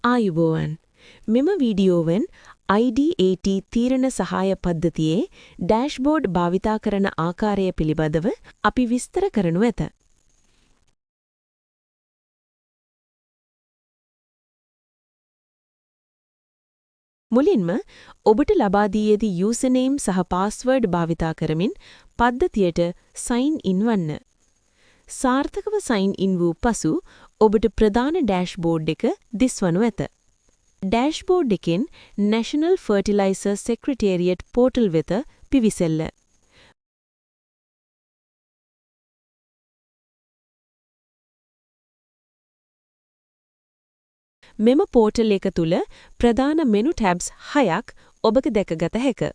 ආයුබෝවන් මෙම වීඩියෝවෙන් IDAT තීරණ සහාය පද්ධතියේ ඩෑෂ්බෝඩ් භාවිතා කරන ආකාරය පිළිබඳව අපි විස්තර කරනු ඇත. මුලින්ම ඔබට ලබා දී ඇති යූසර්නේම් සහ පාස්වර්ඩ් භාවිතා කරමින් පද්ධතියට සයින් ඉන් වන්න. සාර්ථකව සයින් ඉන් වූ පසු ඔබට ප්‍රධාන ඩෑෂ්බෝඩ් එක දිස්වනු ඇත. ඩෑෂ්බෝඩ් එකෙන් National Fertilizer Secretariat පෝර්ටල් වෙත පිවිසෙල්ල. මෙම පෝර්ටල් එක තුල ප්‍රධාන මෙනු ටැබ්ස් 6ක් ඔබට දැකගත හැක.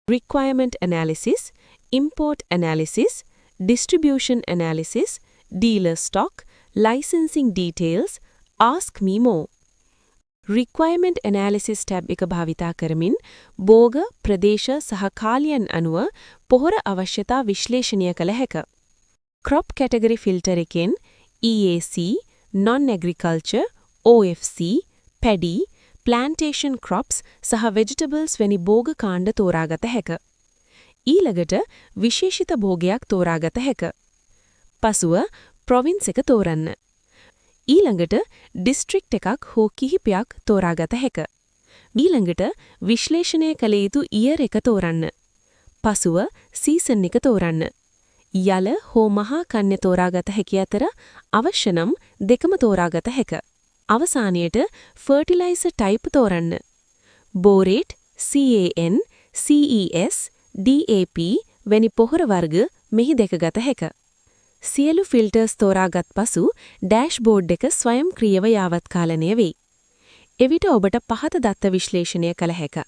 Requirement Analysis, Import Analysis, Distribution Analysis, Dealer Stock, Licensing Details, Ask Me More. Requirement Analysis tab එක භාවිතා කරමින් භෝග, ප්‍රදේශ සහ කාලයන් අනුව පොහොර අවශ්‍යතා විශ්ලේෂණය කළ හැක. Crop Category Filter එකෙන් EAC, Non-Agriculture, OFC, Paddy, Plantation Crops සහ Vegetables වැනි භෝග කාණ්ඩ තෝරාගත හැක. ඊළඟට විශේෂිත භෝගයක් තෝරාගත හැක. පසුව ප්‍රොවින්ස් එක තෝරන්න. ඊළඟට ඩිස්ට්‍රික්ට් එකක් හෝ කිහිපයක් තෝරාගත හැක. ඊළඟට විශ්ලේෂණය කළ යුතු ඉයර් එක තෝරන්න. පසුව සීසන් එක තෝරන්න. යල හෝ මහා කන්‍ය තෝරාගත හැකි අතර අවශ්‍ය නම් දෙකම තෝරාගත හැක. අවසානයේට ෆර්ටිලයිසර් ටයිප් තෝරන්න. බෝරේට්, CAN, CES, DAP වැනි පොහොර වර්ග මෙහි දැකගත හැක. සියලු ෆිල්ටර්ස් තෝරාගත් පසු ඩෑෂ්බෝඩ් එක ස්වයංක්‍රීයව යාවත්කාලනය වෙයි. එවිට ඔබට පහත දත්ත විශ්ලේෂණය කළ හැක.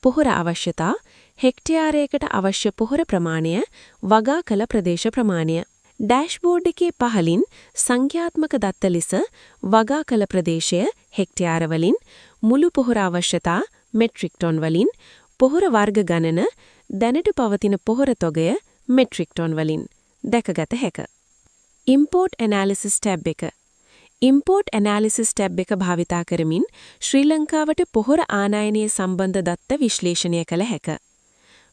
පොහොර අවශ්‍යතා, හෙක්ටයාරයකට අවශ්‍ය පොහොර ප්‍රමාණය, වගා කළ ප්‍රදේශ ප්‍රමාණය. ඩෑෂ්බෝඩ් එකේ පහළින් සංඛ්‍යාත්මක දත්ත ලෙස වගා කළ ප්‍රදේශය හෙක්ටයාර වලින්, මුළු පොහොර අවශ්‍යතා මෙට්‍රික් ටොන් වලින්, පොහොර වර්ග ගණන, දැනට පවතින පොහොර තොගය මෙට්‍රික් ටොන් වලින් දැකගත හැක. Import Analysis ටැබ් එක. Import Analysis ටැබ් එක භාවිතා කරමින් ශ්‍රී ලංකාවට පොහොර ආනයනය සම්බන්ධ දත්ත විශ්ලේෂණය කළ හැක.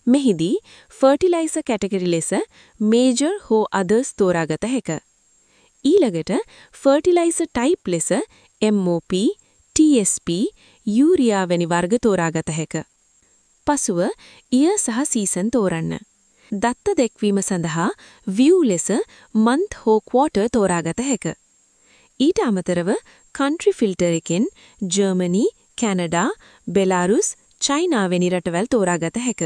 මෙහිදී ෆර්ටිලයිසර් කැටගරි ලෙස මේජර් හෝ අදර්ස් තෝරාගත හැක. ඊළඟට ෆර්ටිලයිසර් ටයිප් ලෙස MOP, TSP, යූරියා වැනි වර්ග තෝරාගත හැක. පසුව ඉයර් සහ සීසන් තෝරන්න. දත්ත දැක්වීම සඳහා view ලෙස month හෝ quarter තෝරාගත හැක. ඊට අමතරව country filter එකෙන් ජර්මනි, කැනඩා, බෙලාරුස්, චයිනා වැනි රටවල් තෝරාගත හැක.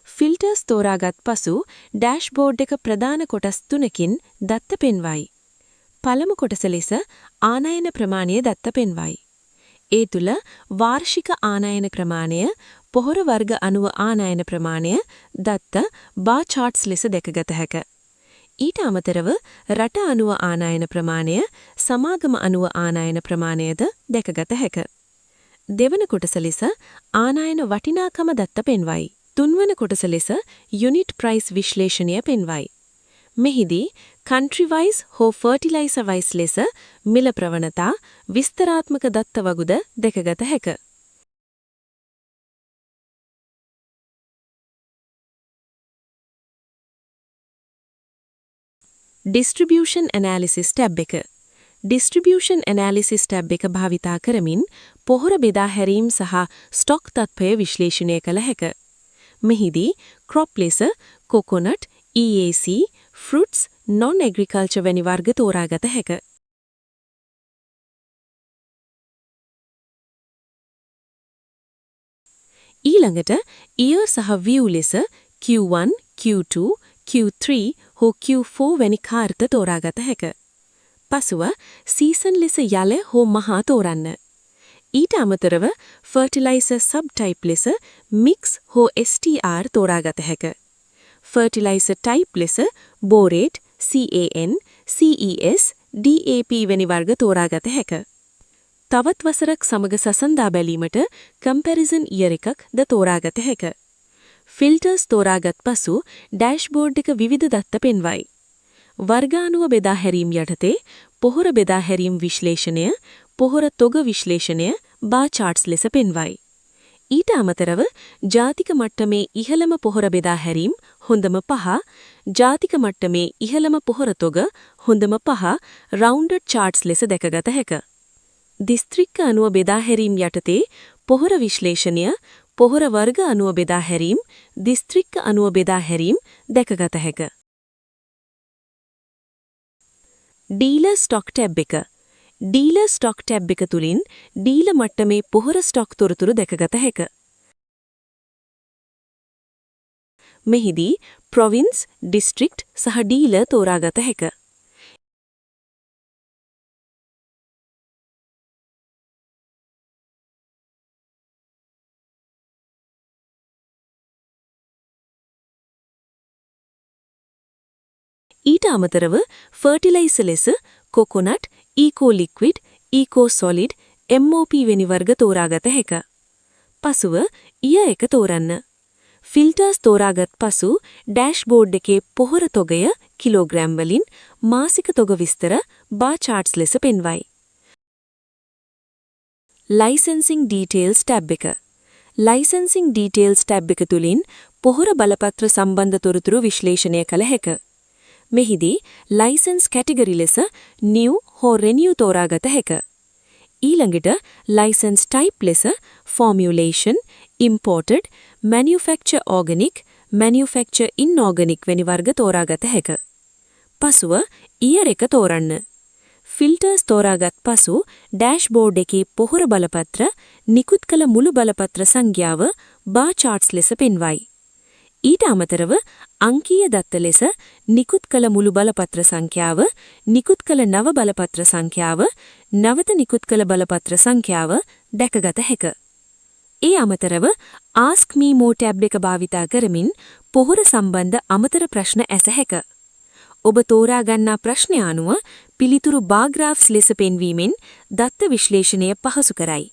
ෆිල්ටර්ස් තෝරාගත් පසු ඩෑෂ්බෝඩ් එක ප්‍රධාන කොටස් 3කින් දත්ත පෙන්වයි. පළමු කොටස ලෙස ආනයන ප්‍රමාණය දත්ත පෙන්වයි. ඒ තුල වාර්ෂික ආනයන ප්‍රමාණය, පොහොර වර්ග අනුව ආනයන ප්‍රමාණය දත්ත බාර් charts ලෙස දැකගත හැක. ඊට අමතරව රට අනුව ආනයන ප්‍රමාණය, සමාගම අනුව ආනයන ප්‍රමාණයද දැකගත හැක. දෙවන කොටස ලෙස ආනයන වටිනාකම දත්ත පෙන්වයි. තුන්වන කොටස ලෙස යුනිට් ප්‍රයිස් විශ්ලේෂණය පෙන්වයි. මෙහිදී country wise හෝ fertilizer wise ලෙස මිල ප්‍රවණතා, විස්තරාත්මක දත්ත වගුද දැකගත හැක. Distribution Analysis ටැබ් එක. Distribution Analysis ටැබ් එක භාවිතා කරමින් පොහොර බෙදා හැරීම් සහ ස්ටොක් තත්ත්වය විශ්ලේෂණය කළ හැක. මෙහිදී crop ලෙස coconut, EAC, fruits, non-agriculture වැනි වර්ග තෝරාගත හැක. ඊළඟට year සහ view ලෙස Q1, Q2, Q3 හෝ Q4 වැනි කාර්ත තෝරාගත හැක. පසුව සීසන් ලෙස යල හෝ මහා තෝරන්න. ඊට අමතරව ෆර්ටිලයිසර් සබ්ටයිප් ලෙස මික්ස් හෝ STR තෝරාගත හැක. ෆර්ටිලයිසර් ටයිප් ලෙස බෝරේට්, CAN, CES, DAP වැනි වර්ග තෝරාගත හැක. තවත් වසරක් සමග සසඳා බැලීමට කම්පැරිසන් ඉයර් එකක් ද තෝරාගත හැක. ෆිල්ටර්ස් තෝරාගත් පසු ඩෑෂ්බෝඩ් එක විවිධ දත්ත පෙන්වයි. වර්ගානුව බෙදා හැරීම් යටතේ පොහොර බෙදා හැරීම් විශ්ලේෂණය, පොහොර තොග විශ්ලේෂණය බාර් charts ලෙස පෙන්වයි. ඊට අමතරව ජාතික මට්ටමේ ඉහළම පොහොර බෙදා හැරීම් හොඳම 5, ජාතික මට්ටමේ ඉහළම පොහොර තොග හොඳම 5 rounded charts ලෙස දැකගත හැක. දිස්ත්‍රික්ක අනුව බෙදා හැරීම් යටතේ පොහොර විශ්ලේෂණය, පොහොර වර්ග අනුව බෙදා හැරීම්, දිස්ත්‍රික්ක අනුව බෙදා හැරීම් දැකගත හැක. ඩීලර් ස්ටොක් ටැබ් එක. ඩීලර් ස්ටොක් ටැබ් එක තුලින් ඩීලර් මට්ටමේ පොහොර ස්ටොක් තොරතුරු දැකගත හැක. මෙහිදී ප්‍රොවින්ස්, ඩිස්ට්‍රික්ට් සහ ඩීලර් තෝරාගත හැක. ඊට අමතරව ෆර්ටිලයිසර් ලෙස කොකොනට්, ඊකෝ ලික්විඩ්, ඊකෝ සොලිඩ්, MOP වැනි වර්ග තෝරාගත හැක. පසුව ඊය එක තෝරන්න. ෆිල්ටර්ස් තෝරාගත් පසු ඩෑෂ්බෝඩ් එකේ පොහොර තොගය කිලෝග්‍රෑම් වලින් මාසික තොග විස්තර බාර් charts ලෙස පෙන්වයි. ලයිසන්සිං ඩීටේල්ස් ටැබ් එක. ලයිසන්සිං ඩීටේල්ස් ටැබ් එක තුලින් පොහොර බලපත්‍ර සම්බන්ධ තොරතුරු විශ්ලේෂණය කළ හැක. මෙහිදී ලයිසන්ස් කැටගරි ලෙස new හෝ renew තෝරාගත හැක. ඊළඟට ලයිසන්ස් ටයිප් ලෙස formulation, imported, manufacture organic, manufacture inorganic වැනි වර්ග තෝරාගත හැක. පසුව year එක තෝරන්න. ෆිල්ටර්ස් තෝරාගත් පසු ඩෑෂ්බෝඩ් එකේ පොහොර බලපත්‍ර නිකුත් කළ මුළු බලපත්‍ර සංඛ්‍යාව බාර් charts ලෙස පෙන්වයි. ඊට අමතරව අංකීය දත්ත ලෙස නිකුත් කළ මුළු බලපත්‍ර සංඛ්‍යාව, නිකුත් කළ නව බලපත්‍ර සංඛ්‍යාව, නැවත නිකුත් කළ බලපත්‍ර සංඛ්‍යාව දැකගත හැක. ඒ අමතරව Ask Me More ටැබ් එක භාවිතා කරමින් පොහොර සම්බන්ධ අමතර ප්‍රශ්න ඇස හැක. ඔබ තෝරා ගන්නා ප්‍රශ්න අනුව පිළිතුරු බාර් ග්‍රාෆ්ස් ලෙස පෙන්වීමෙන් දත්ත විශ්ලේෂණය පහසු කරයි.